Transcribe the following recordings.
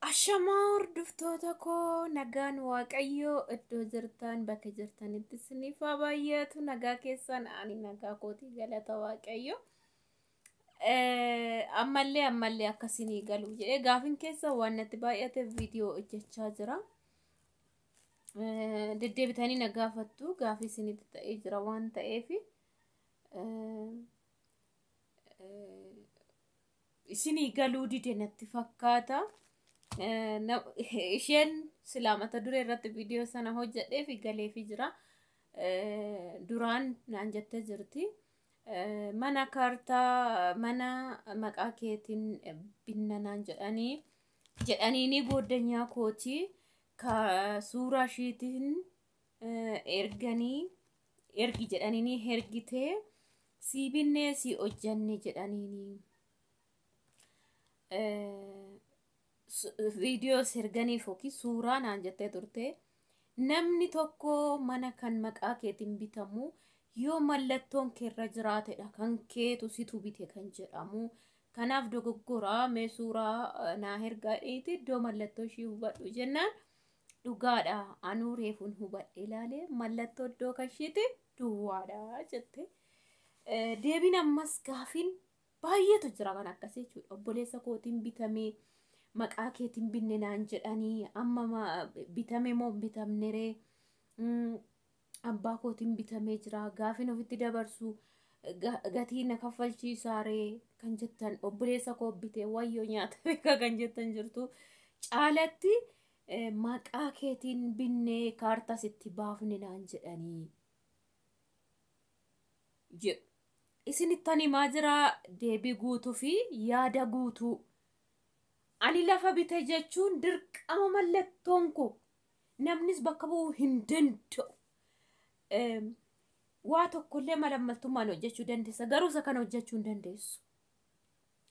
Ashamaa hordoftoota koo nagaan waaqayyoo iddoo jirtan bakka jirtanitti isiniif haa baay'atu. Nagaa keessan ani nagaa kootii galata waaqayyoo. Ammallee akkasinii galu jedhee gaafin keessa waan natti baay'ateef viidiyoo hojjechaa jira. Deddeebitanii na gaafattu gaafii isinitti ta'ee jira waan ta'eef isinii galuu dide natti fakkaata. Isheen silaa mata duree irratti viidiyoo sana hojjedhee fi galeefii jira. Duraan naan jettee jirti. Mana kaartaa mana maqaa keetiin binna naan jedhanii ni booddanyaa kootii ka suuraa ishiitiin ergi jedhanii ni ergitee si binnee si hojjanne jedhanii viidiyoo erganiif yookiin suuraa naan jettee turte. Namni tokko mana kan maqaa keetiin bitamu yoo mallattoon keerra jiraatedha kan keetu situ bite kan jedhamu. Kanaaf dogoggoraa mee suuraa naa ergaadheeti iddoo mallattoo ishii hubadhu jennaan dhugaadha. Anuu reefuun hubadhe ilaalee mallattoo iddoo kashiiti duwwaadha jette. Deebiin ammas gaafiin baay'eetu jira kan akkasii jechuudha. Obboleessa kootiin bitamee maqaa keetiin binne naan jedhanii amma bitame moo bitamne ree abbaa kootiin bitamee jira gaafiin ofitti dabarsu gatii na kaffalchiisaa ree kan jettan obboleessa koo bitee wayyoo nyaata beekaa kan jettan jirtu caalatti maqaa keetiin binne kaartaa sitti baafne naan jedhanii jedhu. Isinitti himaa jira deebii guutuu fi yaada guutuu. Ani lafa bite jechuun dirqama mallattoon koo namnis bakka bu'uu hin danda'u. Waa tokkollee malammaltummaan hojjechuu dandeessa garuu isa kana hojjechuu hin dandeessu.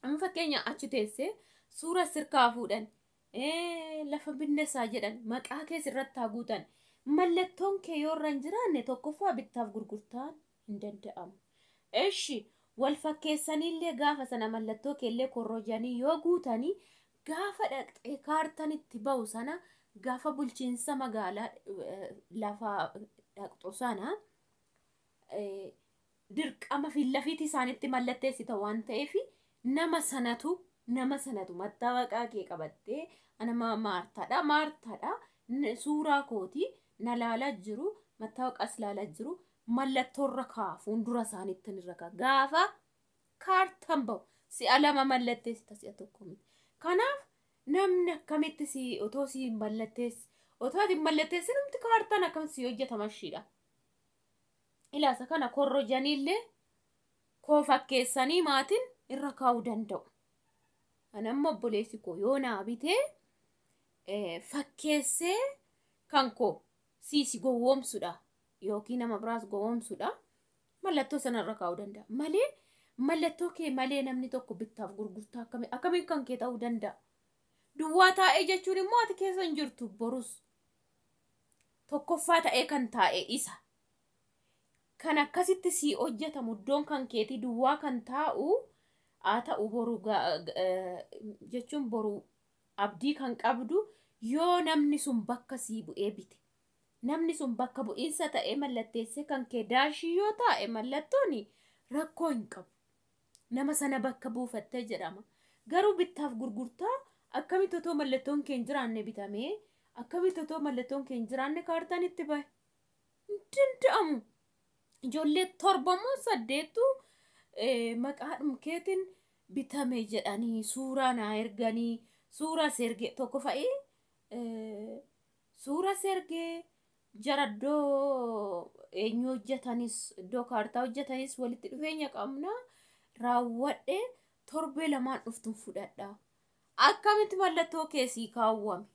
Amma fakkeenya achi teessee suura sirkaa fuudhan lafa binneessaa jedhan maqaa keessa irratti haa guutan mallattoon kee yoo irra hin jiraanne tokkoffaa bittaaf gurgurtaan hin danda'amu. Eshi wal fakkeessanillee gaafa sana mallattoo keellee korrojanii yoo guutanii gaafa dhaqxee kaartaan itti ba'u sana gaafa bulchiinsa magaalaa lafa dhaqxu sana dirqama fiillafiiti isaanitti mallatteessita waan ta'eef nama sanatu mattaawaqaa kee qabattee anama maartaadha suuraa kootii na laalaa jiru mattaawaqaas laalaa jiru mallattoorra kaafuun dura isaanitti ni raka gaafa kaartaan ba'u si'a lama mallatteessita si'a tokko miti. Kanaaf namni akkamitti si otoo si hin mallatteessin numti kaartaan akkamitti si hojjetama shiidha. Ilaasa kana korrojaniillee koo fakkeessanii maatiin irra kaa'uu danda'u. Anamma obboleessi koo yoo naa bitee fakkeessee kan koo si gowwoomsudha yookiin nama biraas gowwoomsudha mallattoo sanarra kaa'uu danda'a. Malee mallattoo kee malee namni tokko bittaaf gurgurtaa akkamiin kan kee ta'uu danda'a. Duwwaa taa'ee jechuun immoo ati keessa hin jirtu borus tokkoffaa ta'ee kan taa'e isa. Kan akkasitti si hojjetamu iddoon kan keetii duwwaa kan taa'u haa ta'u boru jechuun boru abdii kan qabdu yoo namni sun bakka sii bu'ee bite. Namni sun bakka bu'iinsa ta'ee mallatteessee kan kee daashii yoo taa'e mallattoon rakkoo hin qabu. Nama sana bakka buufattee jedhama. Garuu bittaaf gurgurtaa akkamitti otoo mallattoon kee hin jiraanne bitamee akkamitti otoo mallattoon kee hin jiraanne kaartaan itti bahe hin danda'amu. Ijoollee 7 moo 8 maqaadhuma keetiin bitame jedhanii suuraa naa erganii suuraa sergee tokko fa'ii suuraa sergee jaraddoo eenyu hojjetanis iddoo kaartaa hojjetanis walitti dhufeenya qabna raawwadhe torbee lamaan dhuftuun fudhadha. Akkamitti mallattoo keessii kaawwame?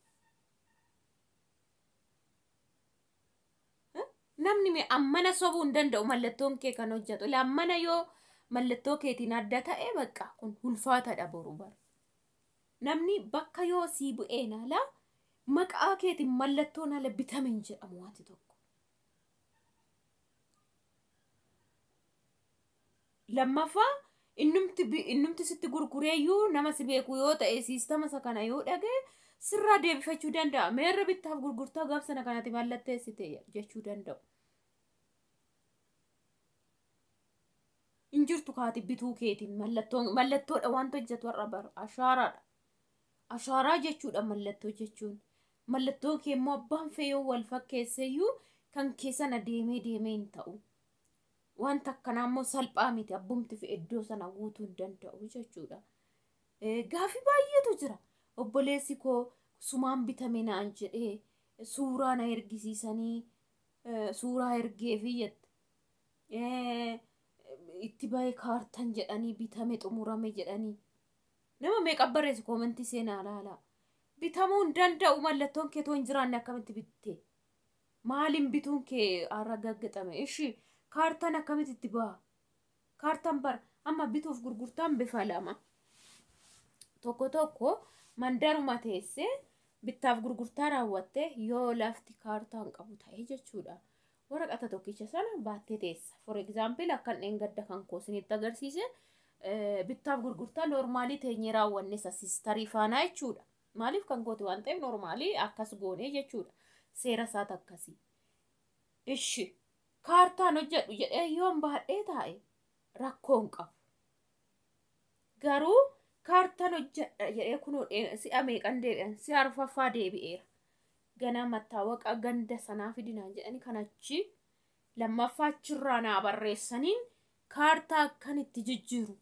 Namni ammana sobuu hin danda'u mallattoon kee kan hojjetu. Ammana yoo mallattoo keetiin adda ta'e bakka kun ulfaataadha boru bara. Namni bakka yoo sii bu'ee naala maqaa keetiin mallattoon ala bitame hin jedhamu waati tokko. Lammaffaa innumti sitti gurgureeyyuu nama si beeku yoo ta'e siistama isa kana yoo dhage sirraa deebifachuu danda'a. Meerra bittaaf gurgurtaa gaaf sana kanatti mallatteessite jechuu danda'u. Injirtu kaati bituu keetiin mallattoodha wanta hojjetu warra bara ashaaraadha. Ashaaraa jechuudha mallattoo jechuun. Mallattoon kee immoo abbaan feeyoo wal fakkeesseeyyuu kan keessana deemee hin ta'u. Wanta akkanaa immoo salphaa miti abbumti fi iddoo sana guutuu hin danda'u jechuudha. Gaafii baay'eetu jira. Obboleessi koo sumaan bitame naan jedhee suuraa na ergisiisanii suuraa ergee fi itti bahe kaartan jedhanii bitame xumurame jedhanii. Nama meeqa barreessi koomentii seenaa laala. Bitamuu hin danda'u mallattoon kee too hin jiraanne akkamitti bitte? Maaliin bituun kee har'a gaggaxame? Ishii kaartan akkamitti itti baha? Kaartan bara amma bituuf gurgurtaan bifa lama. Tokko mandaruma teessee bittaaf gurgurtaa raawwattee yoo lafti kaartaan qabu ta'ee jechuudha. Waraqata tokkicha sana baattee teessa. For example akkan dheengadda kan koo isinitti agarsiise bittaaf gurgurtaa normaalii teenyee raawwanne sasistarii faanaa jechuudha. Maaliif kan kooti waan ta'eef normaalii akkas goonee jechuudha. Seera isaat akkasii. Ishi kaartaan hojjedhu jedhee yoon baadhee taa'e rakkoon qabu. Garuu kaartaan hojjedha jedhee kunoo si'a meeqan deebi'an si'a arfaffaa deebi'eera. Ganaa mattaawaqaa ganda sanaa fidinaan jedhanii kan achi lammaffaa achirraa naa barreessaniin kaartaa akkan itti jijjiiru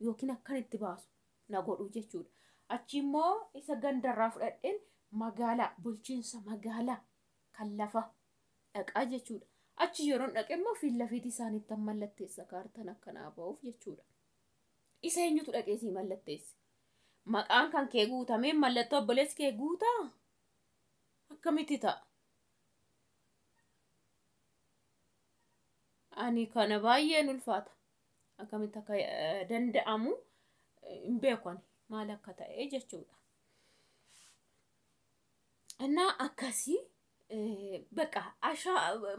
yookiin akkan itti baasu na godhu jechuudha. Achi immoo isa gandarraa fudhadheen magaalaa bulchiinsa magaalaa kan lafa dhaqaa jechuudha. Achi yeroo dhaqe immoo fiillafiitii isaaniitti mallatteessa kaartaan akkanaa ba'uuf jechuudha. Isa eenyutu dhaqee sii mallatteesse? Maqaan kan kee guutamee mallattoo obboleessi kee guutaa? Akkamitti ta'a? Ani kana baay'een ulfaata. Akkamitti akka danda'amu hin beeku ani maal akka ta'e jechuudha. Innaa akkasii baqa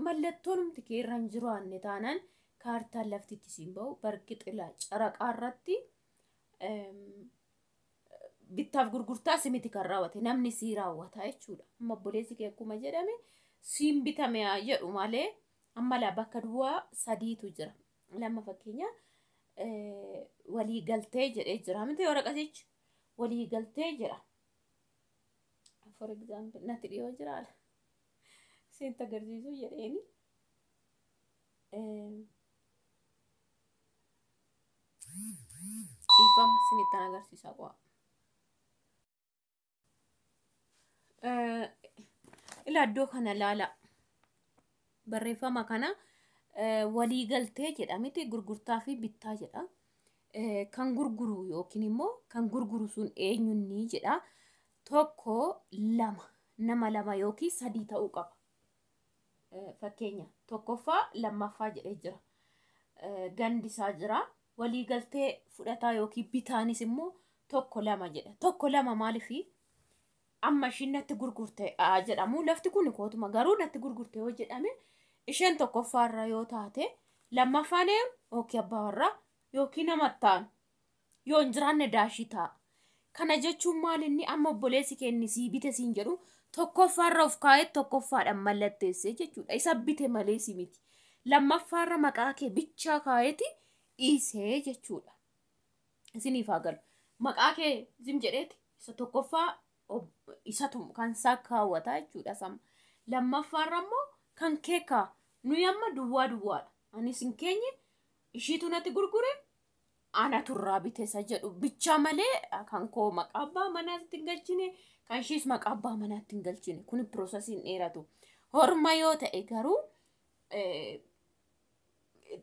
mallattoon humti kee irra hin jiru aanne taanaan kaartaan laftitti siin bahu barqixila caraqaa irratti bittaaf gurgurtaa simiti kan raawwate namni sii raawwata jechuudha. Amma obboleessi kee akkuma jedhame siin bitame jedhu malee amma laa bakka duwwaa sadiitu jira. Lama fakkeenya walii galtee jedhee jira. Miti waraqatichi walii galtee jedha. For example natti dhiyoo jiraala. Seenta agarsiisuu jedheeni. Ifama sinittan agarsiisaa qo'a. Ila iddoo kana laala. Barreeffama kana walii galtee jedha miti gurgurtaa fi bittaa jedha. Kan gurguru yookiin immoo kan gurguru sun eenyunni jedha. Tokko nama lama yookiin sadii ta'uu qaba. Fakkeenya tokkoffaa lammaffaa jedhee jira. Gandi isaa jira. Walii galtee fudhataa yookiin bitaanis immoo tokko lama jedha. Tokko lama maaliifi amma ishiin natti gurgurte jedhamu lafti kun kootuma garuu natti gurgurte yoo jedhame isheen tokkoffaarra yoo taate lammaffaan yookiin abbaa warraa yookiin namattaan yoo hin jiraanne daashii ta'a. Kana jechuun maal inni amma obboleessi kenni sii bite siin jedhu tokkoffaarra of kaa'ee tokkoffaadhaan mallatteessee jechuudha. Isa bite malee si miti. Lammaffaarra maqaa kee bichaa kaa'eeti dhiisee jechuudha. Isiniif haa galu. Maqaa kee zim jedheeti isa tokkoffaa isatu kan isaa kaawwata jechuudha. Sama lammaffaarra immoo kan kee kaa nuyi amma duwwaadha. Anis hin keenye ishiitu natti gurgure ana turraa biteessa jedhu bichaa malee kan koo maqaa abbaa manaatti hin galchine kan ishiis maqaa abbaa manaatti hin galchine kun piroosesiin dheeratu. Horma yoo ta'e garuu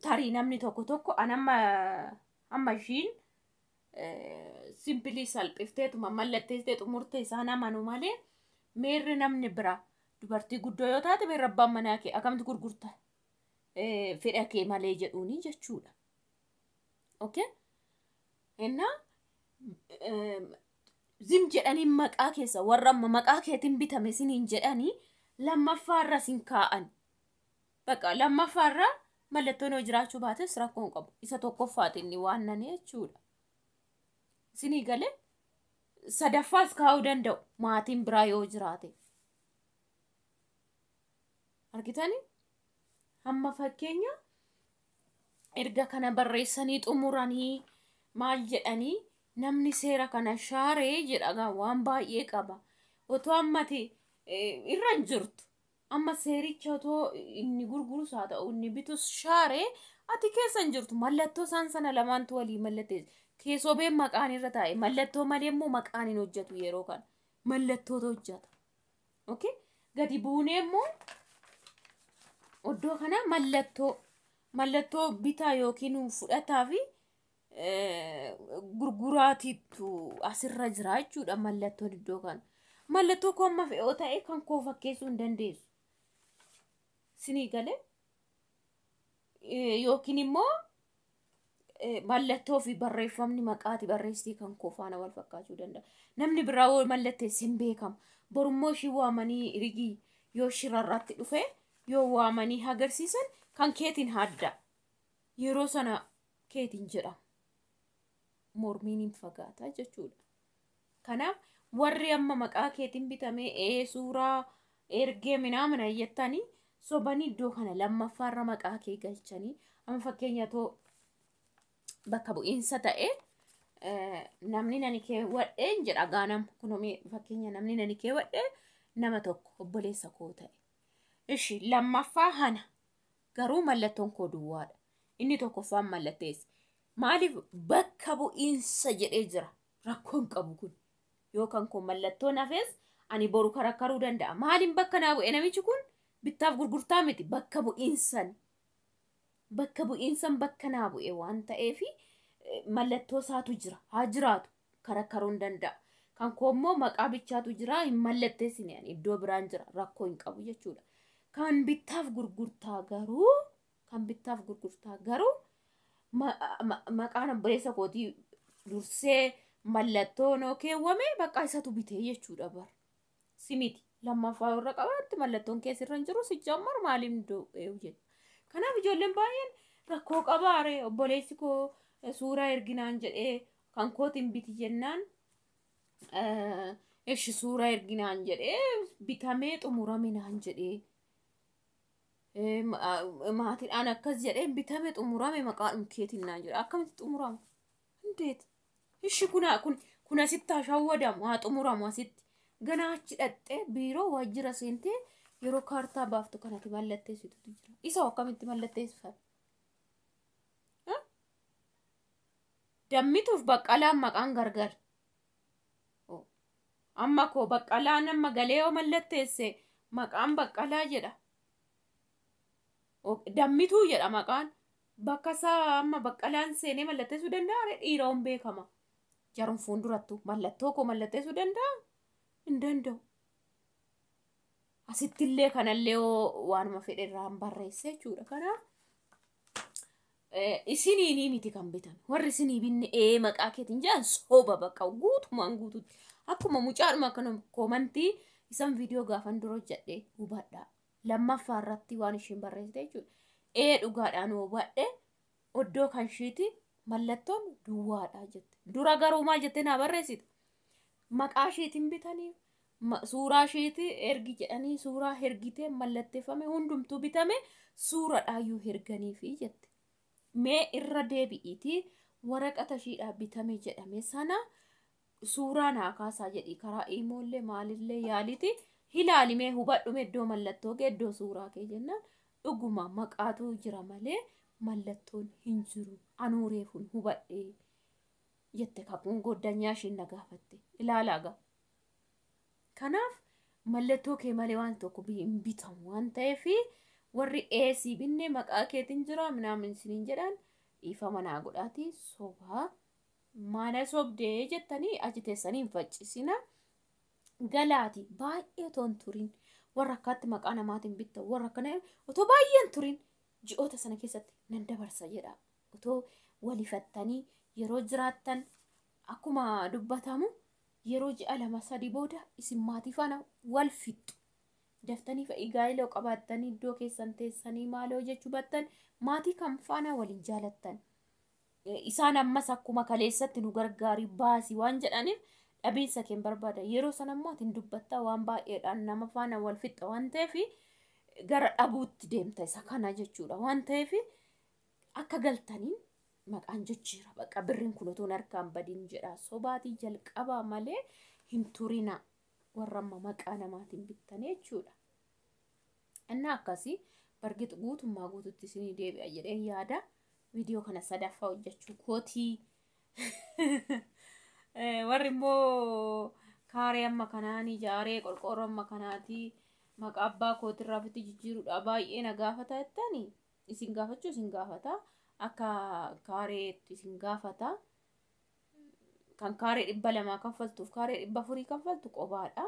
tarii namni tokko amma ishiin simpilii salphifteetuma mallatteessiteetu murtee isaan amanu malee meerri namni bira dubartii guddoo yoo taate meerri abbaan manaa kee akkamitti gurgurta fedha kee malee jedhuuni jechuudha. Okay? Enna zim jedhanii maqaa keessa warra maqaa keetiin bitame siniin jedhanii lammaffaarra sin kaa'an. Baqa lammaffaarra mallattoon yoo jiraachuu baates rakkoon qabu. Isa tokkoffaatiin waan nane jechuudha. Sinii galee sadaffaas kaa'uu danda'u maatiin biraa yoo jiraate. Argitanii? Amma fakkeenya erga kana barreessanii xumuranii maal jedhanii namni seera kana shaaree jedhagaa waan baay'ee qaba. Otoo ammati irra hin jirtu. Amma seericha otoo inni gurgurus haa ta'u inni bitus shaaree ati keessa hin jirtu. Mallattoo isaan sana lamaantu walii mallatteessa. Keessoobeen maqaan irra taa'e mallattoo malee immoo maqaan hin hojjetu yeroo kana. Mallattootu hojjeta. Okay? Gadi buunee immoo iddoo kana mallattoo bitaa yookiin fudhataa fi gurguraatiitu asirra jira jechuudha mallattoon iddoo kana. Mallattoo koo amma fe'oo ta'e kan koo fakkeessuu hin dandeessu. Sinii galee yookiin immoo mallattoo fi barreeffamni maqaati barreessitii kan koo faana wal fakkaachuu danda'a. Namni biraa wal mallatteessi hin beekamu. Borummoo ishii waamanii rigii yoo shirarratti dhufe yoo waamanii agarsiisan kan keetiin hadda. Yeroo sana keetiin jedhama. Mormiin hin fagaata jechuudha. Kanaaf warri amma maqaa keetiin bitamee suuraa ergee minaamina jettanii sobanii iddoo kana lammaffaarra maqaa kee galchanii amma fakkeenya too bakka bu'iinsa ta'e namni nani kee wadheen jedha gaanam kunomee fakkeenya namni nani kee wadhee nama tokko obboleessa koo ta'e. Ishi lammaffaa hana garuu mallattoon koo duwwaadha. Inni tokkoffaan mallatteessa. Maaliif bakka bu'iinsa jedhee jira rakkoon qabu kun yookaan kun mallattoon hafees ani boru karakkaruu danda'a. Maaliin bakka naa bu'e namichi kun bittaaf gurgurtaa miti bakka bu'iinsan bakka naa bu'e waan ta'eefi mallattoo isaatu jira haa jiraatu karakkaruun danda'a. Kan koo immoo maqaa bichaatu jira hin mallatteessine iddoo biraan jira rakkoo hin qabu jechuudha. Kan bittaaf gurgurtaa garuu maqaan obboleessa kootii dursee mallattoo noo keewwame bakka isatu bitee jechuudha bar. Simiti lammaffaa irra qabaatti mallattoon keessirra hin jiru sichaamar maaliin do'eewu jedha. Kanaaf ijoolleen baay'een rakkoo qabaare obboleessi koo suuraa erginaan jedhee kan kootiin biti jennaan ishi suuraa erginaan jedhee bitamee xumuraminaan jedhee maatiidhaan akkas jedhee bitamee xumurame maqaan keetiin naan jedha. Akkamitti xumurama? Indeet? Ishi kun asitti hashawwadamu haa xumuramu asitti. Ganaa achi dhaxxee biiroo waajjira seentee yeroo kaartaa baaftu kanatti mallatteessitutu jira. Isa akkamitti mallatteessifata? Dammituuf baqqalaan maqaan gargar. Amma koo baqqalaan amma galee yoo mallatteesse maqaan baqqalaa jedha. Dammituu jedha maqaan bakka isaa amma baqqalaan seenee mallatteessuu danda'a dhiiroon beekama. Jaruun fuuldurattu mallattoo koo mallatteessuu danda'a? Hin danda'u. Asittillee kanallee waanuma fedhe irraan barreesse jechuudha. Kanaaf isinii miti kan bitame. Warri isinii binne maqaa keetiin jedhan soba bakka guutumaan guututti. Akkuma mucaadhuma kana koomantii isan viidiyoo gaafan dura jedhee hubadhaa. Lammaffaa irratti waan ishiin barreessite jechuudha. Dhugaadhaan hubadhe oddoo kan ishiiti mallattoon duwwaadhaa jette. Dura garuu maal jettee naa barreessite? Maqaa ishiitiin bitanii suuraa ishiiti ergi jedhanii suuraa ergitee mallatteeffame hundumtuu bitame suuraadhaayyuu erganiifi jette. Mee irra deebi'iitii waraqata ishiidhaa bitame jedhame sana suuraa naa kaasaa jedhii karaa iimoollee maalillee yaaliiti hilaalimee hubadhume iddoo mallattoo kee iddoo suuraa kee jennaan dhuguma maqaatu jira malee mallattoon hin jiru anuureefun hubadhee jette kakuun goddanyaa ishiin na gaafatte ilaalaa gaa. Kanaaf mallattoo kee malee waan tokko hin bitamu waan ta'eefi warri eesii binne maqaa keetiin jira minaamin siniin jedhan dhiifama naa godhaatii sobaa mana sobdee jettanii achi teessanii hin faccisina galaati baay'ee toon turin warra akkaatti maqaa namaatiin bitta warra akkana otoo baay'een turin ji'oota sana keessatti nan dabarsa jedha otoo walifattanii yeroo jiraattan akkuma dubbatamu yeroo ji'a 2-3 booda isin maatii faana wal fixxu daftanii fa'i gaa'iloo qabaattanii iddoo keessan teessanii maaloo jechuu battan maatii kam faana waliin jaalattan isaan ammas akkuma kaleessatti nu gargaari baasii waan jedhaniif dhabiinsa kee barbaada. Yeroo sana immoo ati dubbattaa waan baay'eedhaan nama faana wal fixa waan ta'eef gara dhabuutti deemta isa kana jechuudha. Waan ta'eef akka galtaniin maqaan jijjiira. Bakka birriin kun utuu harkaan badiin jedha. Sobaatii jalqabaa malee hin turina warra amma maqaa namaatiin bittanii jechuudha. Inni akkasii bargit guutummaa guututti isinii deebi'a jedhee yaada. Viidiyoo kana sadaffaa hojjechuu kootii. Warri immoo kaaree amma kanaan ijaaree qorqoorroo amma kanaatii maqaa abbaa kootirraa fitti jijjiiruudha baay'ee na gaafata jettanii isin gaafachuu isin gaafata akka kaareetti isin gaafata kan kaaree 200 kaffaltuuf kaaree 400 kaffaltu qobaadha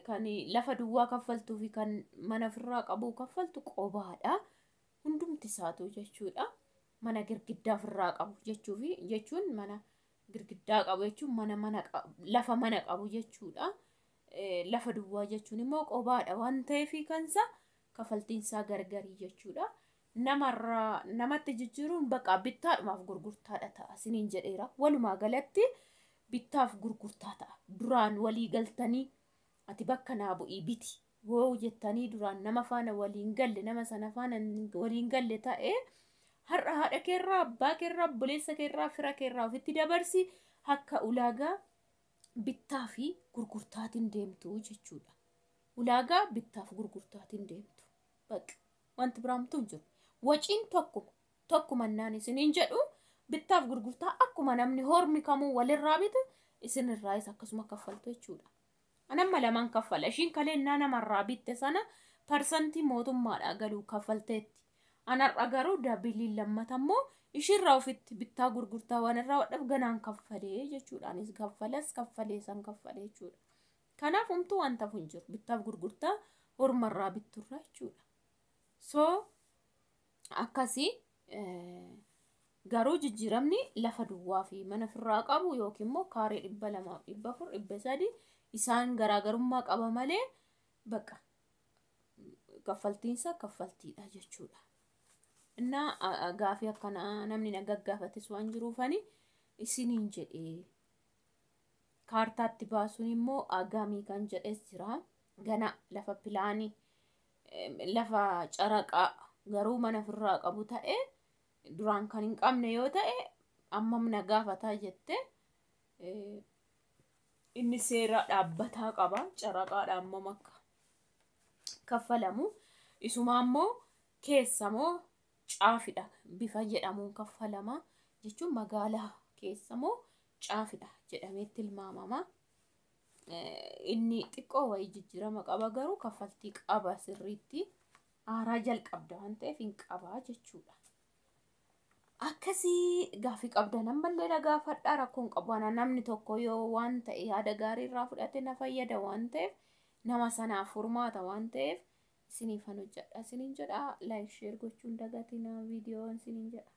kan lafa duwwaa kaffaltuu fi kan mana ofirraa qabu kaffaltu qobaadha hundumti isaatu jechuudha mana girgiddaa ofirraa qabu jechuun mana girgiddaa qabu jechuun mana lafa mana qabu jechuudha. Lafa duwwaa jechuun immoo qobaadha waan ta'eef kansa kaffaltiinsaa gargarii jechuudha. Namatti jijjiiruun bakka bittaadhumaaf gurgurtaadha ta'a isiniin jedheera. Walumaa galatti bittaaf gurgurtaa ta'a. Duraan walii galtanii ati bakka naa bu'ii biti. Woo jettanii duraan nama faana waliin galle nama sana faana waliin galle ta'e har'a haadha keerraa abbaa keerraa obboleessa keerraa fira keerraa ofitti dabarsi akka ulaagaa bittaa fi gurgurtaatiin deemtu jechuudha. Ulaagaa bittaaf gurgurtaatiin deemtu. Bakka wanti biraamtu hin jiru. Waciin tokkuma naan isiniin jedhu bittaaf gurgurtaa akkuma namni hormi kamuu walirraa bitu isinirraayis akkasuma kaffaltu jechuudha. Anamma lamaan kaffala. Ishiin kaleennaa namarraa bitte sana parsantii mootummaadhaa galuu kaffalteetti. Anarra garuu daabiliin lammata immoo ishirraa ofitti bittaa gurgurtaa waan irraa wadhaaf ganaan kaffalee jechuudhaanis kaffalee san kaffalee jechuudha. Kanaaf humtuu wanta hin jiru bittaaf gurgurtaa hormarraa bitturraa jechuudha. So akkasii garuu jijjiiramni lafa duwwaa fi mana ofirraa qabu yookiin immoo kaaree 200 400 300 isaan garaagarummaa qaba malee bakka kaffaltiinsa kaffaltiidha jechuudha. Inna gaafii akkana namni na gaggaafatis waan jiruufani isiniin jedhee kaartaatti baasuun immoo agamii kan jedhes jira. Gana lafa pilaanii lafa caraqaa garuu mana ofirraa qabu ta'e duraan kan hin qabne yoo ta'e ammam na gaafataa jette inni seera dhaabbataa qaba caraqaadha ammam akka kaffalamu isuma ammoo keessamoo caafidha bifa jedhamuun kaffalama jechuun magaalaa keessamoo caafidha jedhamee tilmaamama. Inni xiqqoo wayii jijjiirama qaba garuu kaffaltii qaba sirriitti aaraa jalqabda waan ta'eef hin qaba jechuudha. Akkasii gaafii qabda namballee na gaafadhaa rakkoon qabu namni tokko yoo waan ta'e yaada gaarii irraa fudhate na fayyada waan ta'eef nama sanaaf furmaata waan ta'eef isiniifan hojjedha isiniin jedha like share gochuun dagatina viidiyoon isiniin jedha.